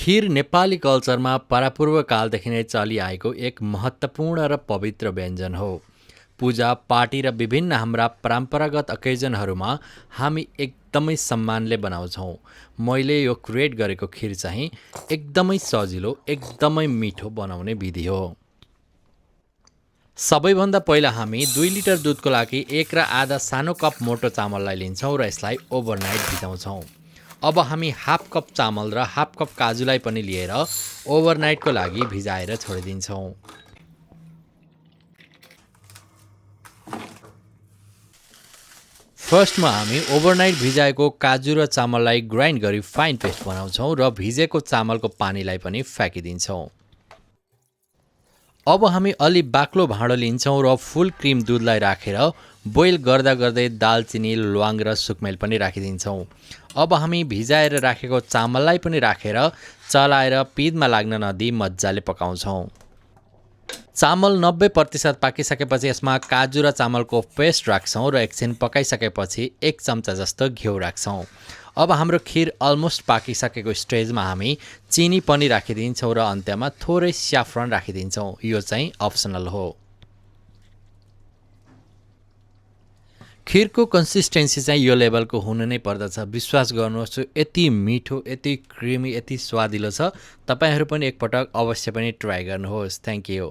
खीर नेपाली कल्चरमा परापूर्व कालदेखि नै चलिआएको एक महत्त्वपूर्ण र पवित्र व्यञ्जन हो। पूजा, पार्टी र विभिन्न हाम्रा परम्परागत अकेजनहरूमा हामी एकदमै सम्मानले बनाउँछौँ। मैले यो क्रिएट गरेको खीर चाहिँ एकदमै सजिलो, एकदमै मिठो बनाउने विधि हो। सबैभन्दा पहिला हामी 2 लिटर दुधको लागि 1 र आधा सानो कप मोटो चामललाई लिन्छौँ र यसलाई ओभरनाइट भिजाउँछौँ। अब हामी हाफ कप चामल र हाफ कप काजुलाई पनि लिएर ओभरनाइटको लागि भिजाएर छोडिदिन्छौँ। फर्स्टमा हामी ओभरनाइट भिजाएको काजु र चामललाई ग्राइन्ड गरी फाइन पेस्ट बनाउँछौँ र भिजेको चामलको पानीलाई पनि फ्याँकिदिन्छौँ। अब हामी अलि बाक्लो भाँडो लिन्छौँ र फुल क्रिम दुधलाई राखेर बोइल गर्दा गर्दै दालचिनी, ल्वाङ र सुकमेल पनि राखिदिन्छौँ। अब हामी भिजाएर राखेको चामललाई पनि राखेर चलाएर पिँधमा लाग्न नदिई मजाले पकाउँछौँ। चामल 90% पाकिसकेपछि यसमा काजु र चामलको पेस्ट राख्छौँ र एकछिन पकाइसकेपछि 1 चम्चा जस्तो घिउ राख्छौँ। अब हाम्रो खीर अलमोस्ट पाकिसकेको स्टेजमा हामी चिनी पनि राखिदिन्छौँ र अन्त्यमा थोरै स्याफ्रन राखिदिन्छौँ। यो चाहिँ अप्सनल हो। खीरको कन्सिस्टेन्सी चाहिँ यो लेभलको हुनु नै पर्दछ। विश्वास गर्नुहोस्, यति मिठो, यति क्रिमी, यति स्वादिलो छ। तपाईहरू पनि एकपटक अवश्य पनि ट्राई गर्नुहोस्। Thank you.